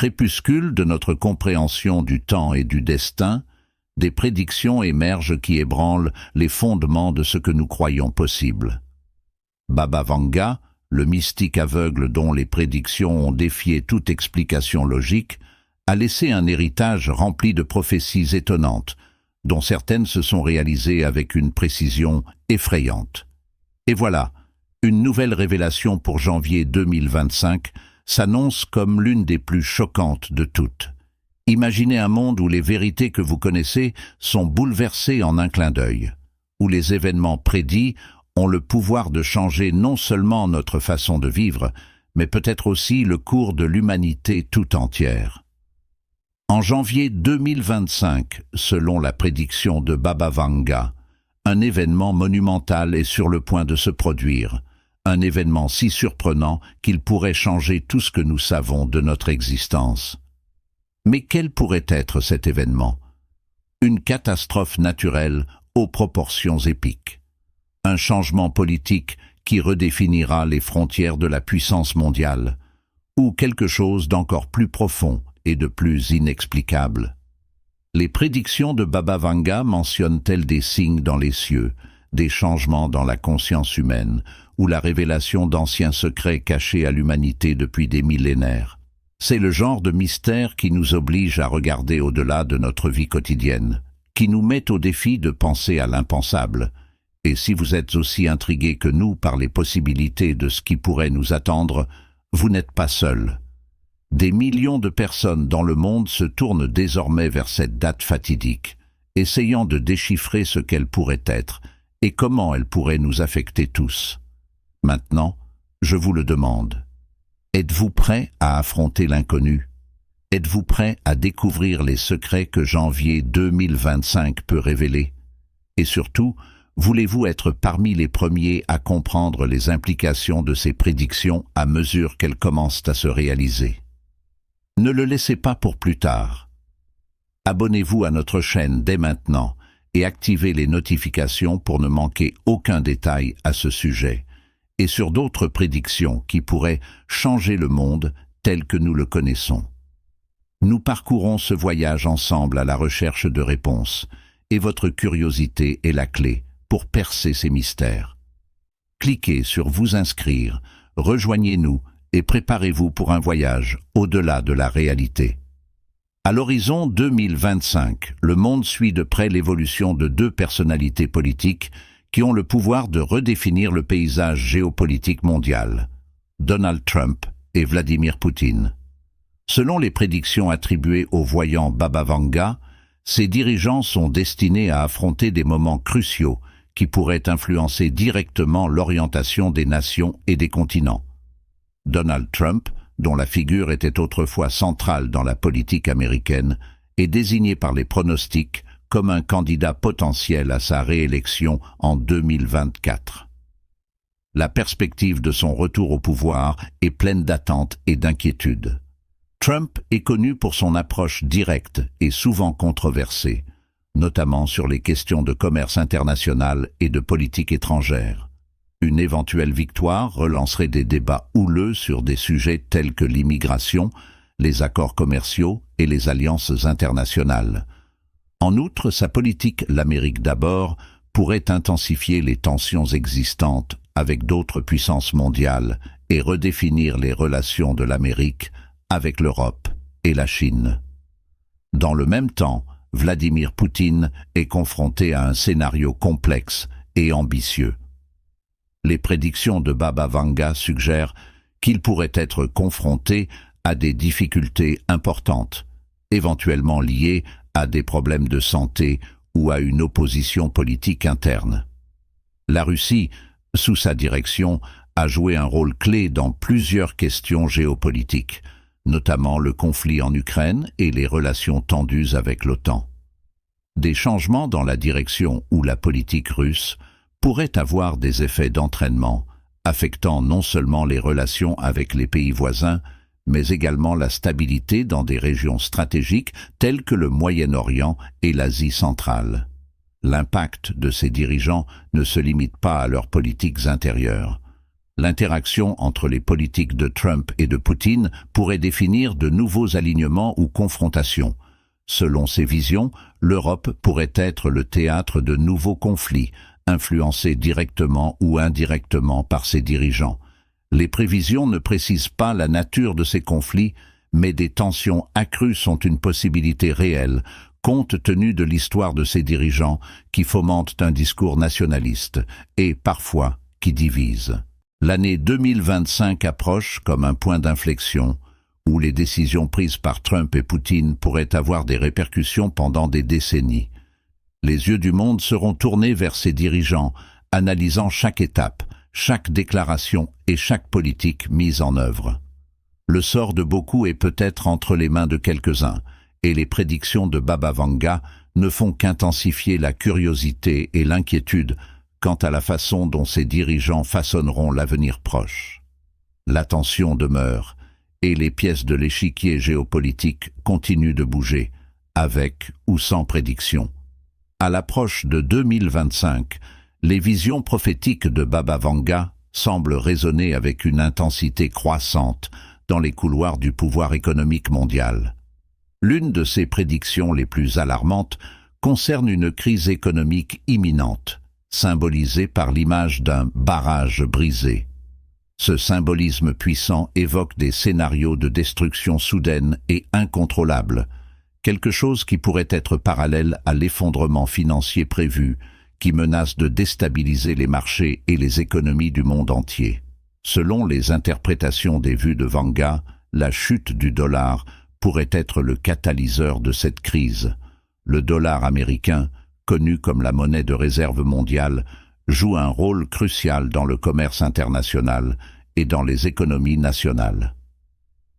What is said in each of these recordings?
crépuscule de notre compréhension du temps et du destin, des prédictions émergent qui ébranlent les fondements de ce que nous croyons possible. Baba Vanga, le mystique aveugle dont les prédictions ont défié toute explication logique, a laissé un héritage rempli de prophéties étonnantes, dont certaines se sont réalisées avec une précision effrayante. Et voilà, une nouvelle révélation pour janvier 2025 s'annonce comme l'une des plus choquantes de toutes. Imaginez un monde où les vérités que vous connaissez sont bouleversées en un clin d'œil, où les événements prédits ont le pouvoir de changer non seulement notre façon de vivre, mais peut-être aussi le cours de l'humanité tout entière. En janvier 2025, selon la prédiction de Baba Vanga, un événement monumental est sur le point de se produire, un événement si surprenant qu'il pourrait changer tout ce que nous savons de notre existence. Mais quel pourrait être cet événement? Une catastrophe naturelle aux proportions épiques. Un changement politique qui redéfinira les frontières de la puissance mondiale, ou quelque chose d'encore plus profond et de plus inexplicable. Les prédictions de Baba Vanga mentionnent-elles des signes dans les cieux, des changements dans la conscience humaine, ou la révélation d'anciens secrets cachés à l'humanité depuis des millénaires? C'est le genre de mystère qui nous oblige à regarder au-delà de notre vie quotidienne, qui nous met au défi de penser à l'impensable. Et si vous êtes aussi intrigué que nous par les possibilités de ce qui pourrait nous attendre, vous n'êtes pas seul. Des millions de personnes dans le monde se tournent désormais vers cette date fatidique, essayant de déchiffrer ce qu'elle pourrait être et comment elle pourrait nous affecter tous. Maintenant, je vous le demande. Êtes-vous prêt à affronter l'inconnu? Êtes-vous prêt à découvrir les secrets que janvier 2025 peut révéler? Et surtout, voulez-vous être parmi les premiers à comprendre les implications de ces prédictions à mesure qu'elles commencent à se réaliser? Ne le laissez pas pour plus tard. Abonnez-vous à notre chaîne dès maintenant et activez les notifications pour ne manquer aucun détail à ce sujet et sur d'autres prédictions qui pourraient changer le monde tel que nous le connaissons. Nous parcourons ce voyage ensemble à la recherche de réponses et votre curiosité est la clé pour percer ces mystères. Cliquez sur vous inscrire, rejoignez-nous et préparez-vous pour un voyage au-delà de la réalité. À l'horizon 2025, le monde suit de près l'évolution de deux personnalités politiques qui ont le pouvoir de redéfinir le paysage géopolitique mondial, Donald Trump et Vladimir Poutine. Selon les prédictions attribuées au voyant Baba Vanga, ces dirigeants sont destinés à affronter des moments cruciaux qui pourraient influencer directement l'orientation des nations et des continents. Donald Trump, dont la figure était autrefois centrale dans la politique américaine, est désigné par les pronostics comme un candidat potentiel à sa réélection en 2024. La perspective de son retour au pouvoir est pleine d'attentes et d'inquiétudes. Trump est connu pour son approche directe et souvent controversée, notamment sur les questions de commerce international et de politique étrangère. Une éventuelle victoire relancerait des débats houleux sur des sujets tels que l'immigration, les accords commerciaux et les alliances internationales. En outre, sa politique « l'Amérique d'abord » pourrait intensifier les tensions existantes avec d'autres puissances mondiales et redéfinir les relations de l'Amérique avec l'Europe et la Chine. Dans le même temps, Vladimir Poutine est confronté à un scénario complexe et ambitieux. Les prédictions de Baba Vanga suggèrent qu'il pourrait être confronté à des difficultés importantes, éventuellement liées à des problèmes de santé ou à une opposition politique interne. La Russie, sous sa direction, a joué un rôle clé dans plusieurs questions géopolitiques, notamment le conflit en Ukraine et les relations tendues avec l'OTAN. Des changements dans la direction ou la politique russe pourrait avoir des effets d'entraînement, affectant non seulement les relations avec les pays voisins, mais également la stabilité dans des régions stratégiques telles que le Moyen-Orient et l'Asie centrale. L'impact de ces dirigeants ne se limite pas à leurs politiques intérieures. L'interaction entre les politiques de Trump et de Poutine pourrait définir de nouveaux alignements ou confrontations. Selon ces visions, l'Europe pourrait être le théâtre de nouveaux conflits, influencés directement ou indirectement par ses dirigeants. Les prévisions ne précisent pas la nature de ces conflits, mais des tensions accrues sont une possibilité réelle, compte tenu de l'histoire de ces dirigeants qui fomentent un discours nationaliste et, parfois, qui divise. L'année 2025 approche comme un point d'inflexion, où les décisions prises par Trump et Poutine pourraient avoir des répercussions pendant des décennies. Les yeux du monde seront tournés vers ces dirigeants, analysant chaque étape, chaque déclaration et chaque politique mise en œuvre. Le sort de beaucoup est peut-être entre les mains de quelques-uns, et les prédictions de Baba Vanga ne font qu'intensifier la curiosité et l'inquiétude quant à la façon dont ces dirigeants façonneront l'avenir proche. La tension demeure, et les pièces de l'échiquier géopolitique continuent de bouger, avec ou sans prédiction. À l'approche de 2025, les visions prophétiques de Baba Vanga semblent résonner avec une intensité croissante dans les couloirs du pouvoir économique mondial. L'une de ces prédictions les plus alarmantes concerne une crise économique imminente, symbolisée par l'image d'un barrage brisé. Ce symbolisme puissant évoque des scénarios de destruction soudaine et incontrôlable, quelque chose qui pourrait être parallèle à l'effondrement financier prévu, qui menace de déstabiliser les marchés et les économies du monde entier. Selon les interprétations des vues de Vanga, la chute du dollar pourrait être le catalyseur de cette crise. Le dollar américain, connu comme la monnaie de réserve mondiale, joue un rôle crucial dans le commerce international et dans les économies nationales.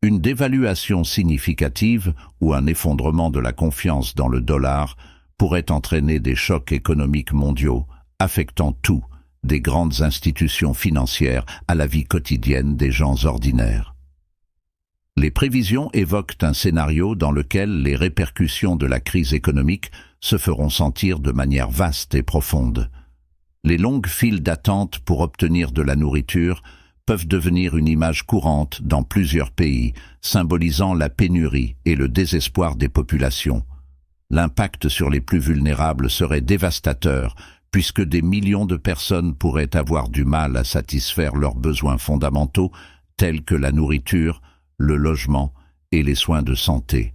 Une dévaluation significative ou un effondrement de la confiance dans le dollar pourrait entraîner des chocs économiques mondiaux, affectant tout, des grandes institutions financières à la vie quotidienne des gens ordinaires. Les prévisions évoquent un scénario dans lequel les répercussions de la crise économique se feront sentir de manière vaste et profonde. Les longues files d'attente pour obtenir de la nourriture peuvent devenir une image courante dans plusieurs pays, symbolisant la pénurie et le désespoir des populations. L'impact sur les plus vulnérables serait dévastateur, puisque des millions de personnes pourraient avoir du mal à satisfaire leurs besoins fondamentaux, tels que la nourriture, le logement et les soins de santé.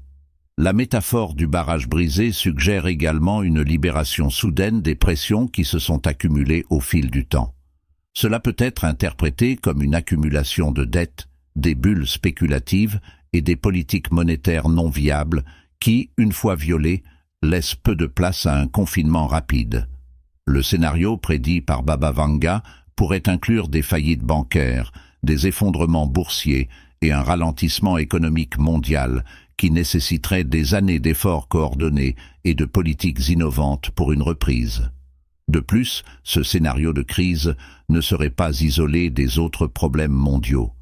La métaphore du barrage brisé suggère également une libération soudaine des pressions qui se sont accumulées au fil du temps. Cela peut être interprété comme une accumulation de dettes, des bulles spéculatives et des politiques monétaires non viables qui, une fois violées, laissent peu de place à un confinement rapide. Le scénario prédit par Baba Vanga pourrait inclure des faillites bancaires, des effondrements boursiers et un ralentissement économique mondial qui nécessiterait des années d'efforts coordonnés et de politiques innovantes pour une reprise. De plus, ce scénario de crise ne serait pas isolé des autres problèmes mondiaux.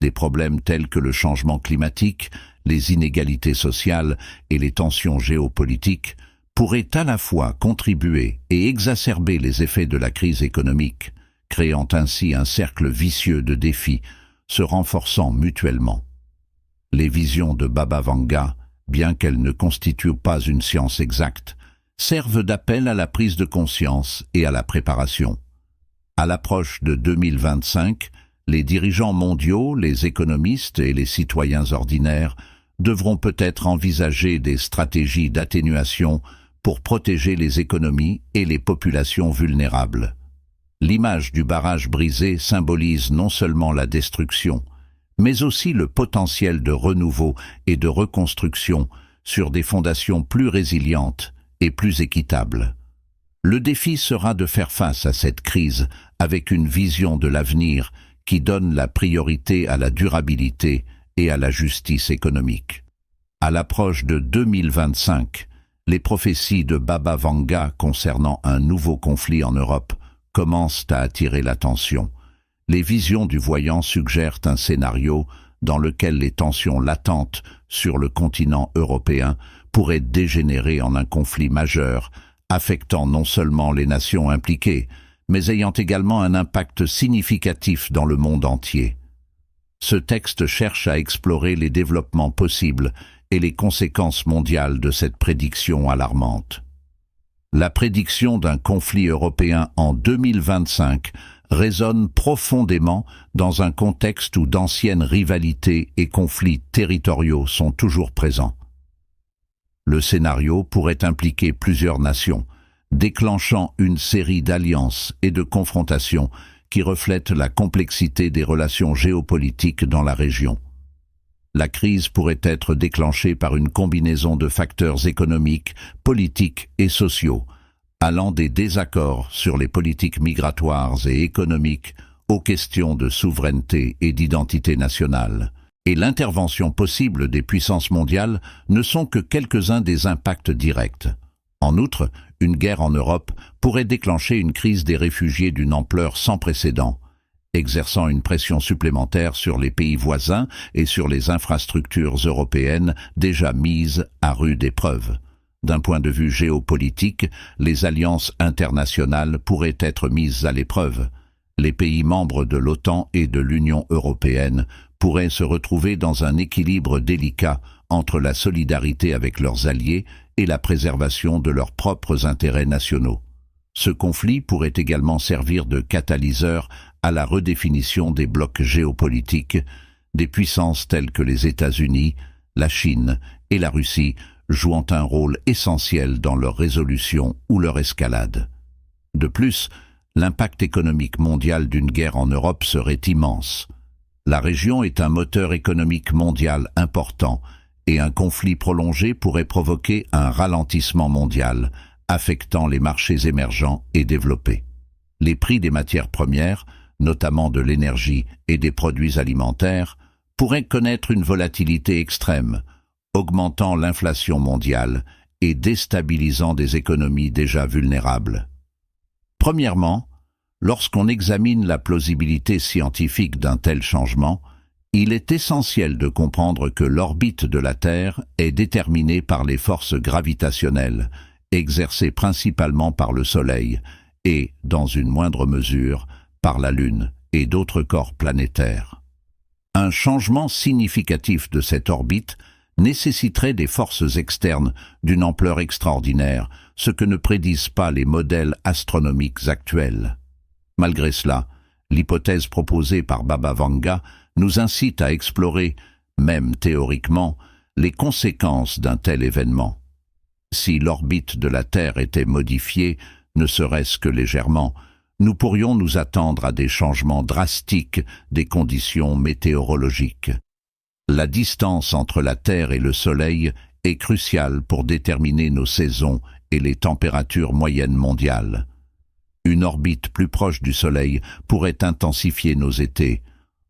Des problèmes tels que le changement climatique, les inégalités sociales et les tensions géopolitiques pourraient à la fois contribuer et exacerber les effets de la crise économique, créant ainsi un cercle vicieux de défis, se renforçant mutuellement. Les visions de Baba Vanga, bien qu'elles ne constituent pas une science exacte, servent d'appel à la prise de conscience et à la préparation. À l'approche de 2025, les dirigeants mondiaux, les économistes et les citoyens ordinaires devront peut-être envisager des stratégies d'atténuation pour protéger les économies et les populations vulnérables. L'image du barrage brisé symbolise non seulement la destruction, mais aussi le potentiel de renouveau et de reconstruction sur des fondations plus résilientes et plus équitables. Le défi sera de faire face à cette crise avec une vision de l'avenir qui donne la priorité à la durabilité et à la justice économique. À l'approche de 2025, les prophéties de Baba Vanga concernant un nouveau conflit en Europe commencent à attirer l'attention. Les visions du voyant suggèrent un scénario dans lequel les tensions latentes sur le continent européen pourraient dégénérer en un conflit majeur, affectant non seulement les nations impliquées, mais ayant également un impact significatif dans le monde entier. Ce texte cherche à explorer les développements possibles et les conséquences mondiales de cette prédiction alarmante. La prédiction d'un conflit européen en 2025 résonne profondément dans un contexte où d'anciennes rivalités et conflits territoriaux sont toujours présents. Le scénario pourrait impliquer plusieurs nations, déclenchant une série d'alliances et de confrontations qui reflètent la complexité des relations géopolitiques dans la région. La crise pourrait être déclenchée par une combinaison de facteurs économiques, politiques et sociaux, allant des désaccords sur les politiques migratoires et économiques aux questions de souveraineté et d'identité nationale. Et l'intervention possible des puissances mondiales ne sont que quelques-uns des impacts directs. En outre, une guerre en Europe pourrait déclencher une crise des réfugiés d'une ampleur sans précédent, exerçant une pression supplémentaire sur les pays voisins et sur les infrastructures européennes déjà mises à rude épreuve. D'un point de vue géopolitique, les alliances internationales pourraient être mises à l'épreuve. Les pays membres de l'OTAN et de l'Union européenne pourraient se retrouver dans un équilibre délicat entre la solidarité avec leurs alliés et la préservation de leurs propres intérêts nationaux. Ce conflit pourrait également servir de catalyseur à la redéfinition des blocs géopolitiques, des puissances telles que les États-Unis, la Chine et la Russie jouant un rôle essentiel dans leur résolution ou leur escalade. De plus, l'impact économique mondial d'une guerre en Europe serait immense. La région est un moteur économique mondial important et un conflit prolongé pourrait provoquer un ralentissement mondial, affectant les marchés émergents et développés. Les prix des matières premières, notamment de l'énergie et des produits alimentaires, pourraient connaître une volatilité extrême, augmentant l'inflation mondiale et déstabilisant des économies déjà vulnérables. Premièrement, lorsqu'on examine la plausibilité scientifique d'un tel changement, il est essentiel de comprendre que l'orbite de la Terre est déterminée par les forces gravitationnelles, exercées principalement par le Soleil et, dans une moindre mesure, par la Lune et d'autres corps planétaires. Un changement significatif de cette orbite nécessiterait des forces externes d'une ampleur extraordinaire, ce que ne prédisent pas les modèles astronomiques actuels. Malgré cela, l'hypothèse proposée par Baba Vanga nous incite à explorer, même théoriquement, les conséquences d'un tel événement. Si l'orbite de la Terre était modifiée, ne serait-ce que légèrement, nous pourrions nous attendre à des changements drastiques des conditions météorologiques. La distance entre la Terre et le Soleil est cruciale pour déterminer nos saisons et les températures moyennes mondiales. Une orbite plus proche du Soleil pourrait intensifier nos étés,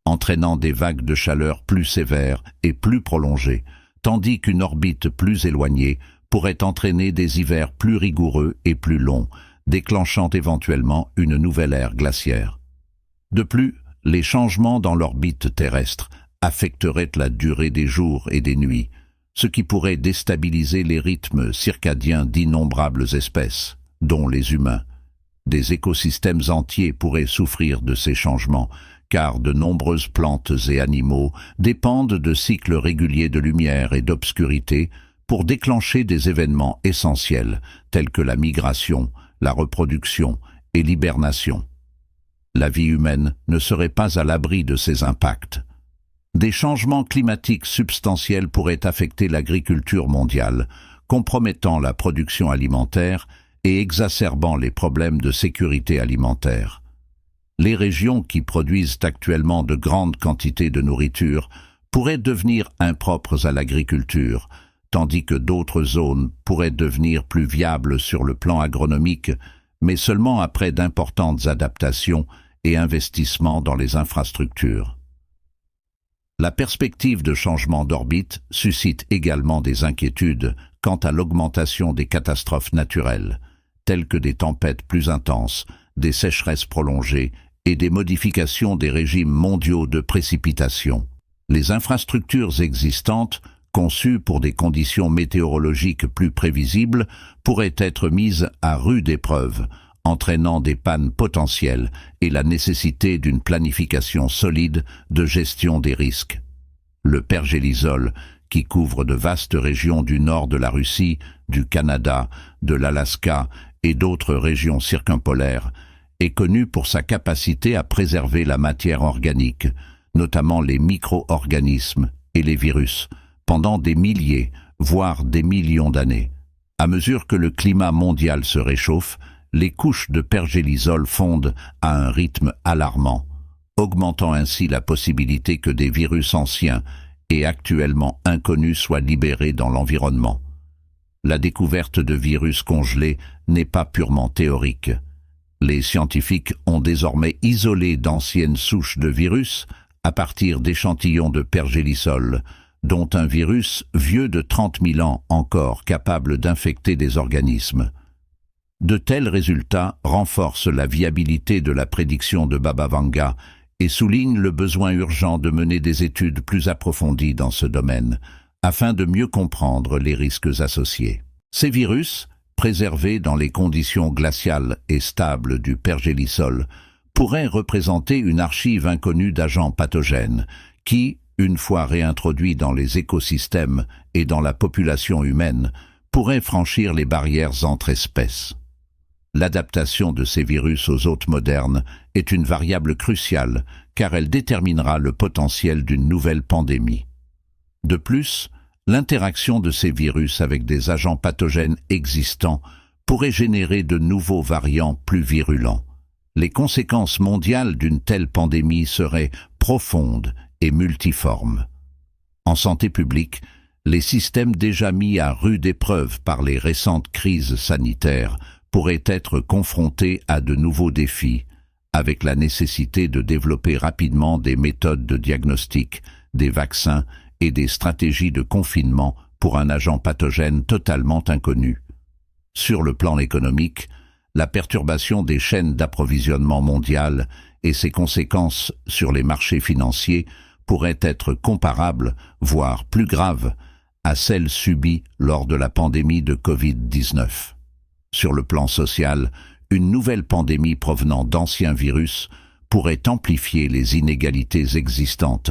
entraînant des vagues de chaleur plus sévères et plus prolongées, tandis qu'une orbite plus éloignée pourrait entraîner des hivers plus rigoureux et plus longs, déclenchant éventuellement une nouvelle ère glaciaire. De plus, les changements dans l'orbite terrestre affecteraient la durée des jours et des nuits, ce qui pourrait déstabiliser les rythmes circadiens d'innombrables espèces, dont les humains. Des écosystèmes entiers pourraient souffrir de ces changements, car de nombreuses plantes et animaux dépendent de cycles réguliers de lumière et d'obscurité pour déclencher des événements essentiels tels que la migration, la reproduction et l'hibernation. La vie humaine ne serait pas à l'abri de ces impacts. Des changements climatiques substantiels pourraient affecter l'agriculture mondiale, compromettant la production alimentaire et exacerbant les problèmes de sécurité alimentaire. Les régions qui produisent actuellement de grandes quantités de nourriture pourraient devenir impropres à l'agriculture, tandis que d'autres zones pourraient devenir plus viables sur le plan agronomique, mais seulement après d'importantes adaptations et investissements dans les infrastructures. La perspective de changement d'orbite suscite également des inquiétudes quant à l'augmentation des catastrophes naturelles, telles que des tempêtes plus intenses, des sécheresses prolongées et des modifications des régimes mondiaux de précipitation. Les infrastructures existantes, conçues pour des conditions météorologiques plus prévisibles, pourraient être mises à rude épreuve, entraînant des pannes potentielles et la nécessité d'une planification solide de gestion des risques. Le pergélisol, qui couvre de vastes régions du nord de la Russie, du Canada, de l'Alaska et d'autres régions circumpolaires, est connu pour sa capacité à préserver la matière organique, notamment les micro-organismes et les virus, pendant des milliers, voire des millions d'années. À mesure que le climat mondial se réchauffe, les couches de pergélisol fondent à un rythme alarmant, augmentant ainsi la possibilité que des virus anciens et actuellement inconnus soient libérés dans l'environnement. La découverte de virus congelés n'est pas purement théorique. Les scientifiques ont désormais isolé d'anciennes souches de virus à partir d'échantillons de pergélisol, dont un virus vieux de 30 000 ans encore capable d'infecter des organismes. De tels résultats renforcent la viabilité de la prédiction de Baba Vanga et soulignent le besoin urgent de mener des études plus approfondies dans ce domaine, afin de mieux comprendre les risques associés. Ces virus, préservés dans les conditions glaciales et stables du pergélisol, pourraient représenter une archive inconnue d'agents pathogènes qui, une fois réintroduits dans les écosystèmes et dans la population humaine, pourraient franchir les barrières entre espèces. L'adaptation de ces virus aux hôtes modernes est une variable cruciale car elle déterminera le potentiel d'une nouvelle pandémie. De plus, l'interaction de ces virus avec des agents pathogènes existants pourrait générer de nouveaux variants plus virulents. Les conséquences mondiales d'une telle pandémie seraient profondes et multiformes. En santé publique, les systèmes déjà mis à rude épreuve par les récentes crises sanitaires pourraient être confrontés à de nouveaux défis, avec la nécessité de développer rapidement des méthodes de diagnostic, des vaccins et des stratégies de confinement pour un agent pathogène totalement inconnu. Sur le plan économique, la perturbation des chaînes d'approvisionnement mondiales et ses conséquences sur les marchés financiers pourraient être comparables, voire plus graves, à celles subies lors de la pandémie de Covid-19. Sur le plan social, une nouvelle pandémie provenant d'anciens virus pourrait amplifier les inégalités existantes,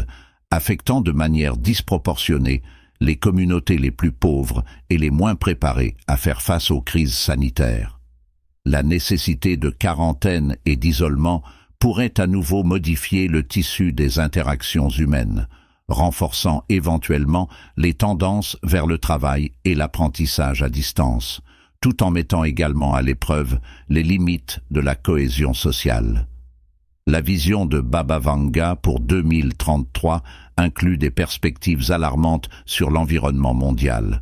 affectant de manière disproportionnée les communautés les plus pauvres et les moins préparées à faire face aux crises sanitaires. La nécessité de quarantaine et d'isolement pourrait à nouveau modifier le tissu des interactions humaines, renforçant éventuellement les tendances vers le travail et l'apprentissage à distance, tout en mettant également à l'épreuve les limites de la cohésion sociale. La vision de Baba Vanga pour 2033 inclut des perspectives alarmantes sur l'environnement mondial,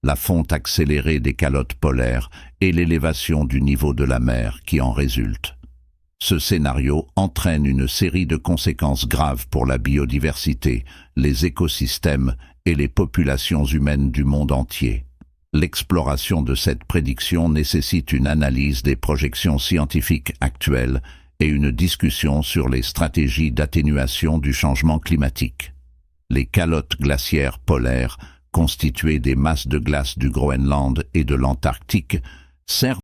la fonte accélérée des calottes polaires et l'élévation du niveau de la mer qui en résulte. Ce scénario entraîne une série de conséquences graves pour la biodiversité, les écosystèmes et les populations humaines du monde entier. L'exploration de cette prédiction nécessite une analyse des projections scientifiques actuelles et une discussion sur les stratégies d'atténuation du changement climatique. Les calottes glaciaires polaires, constituées des masses de glace du Groenland et de l'Antarctique, servent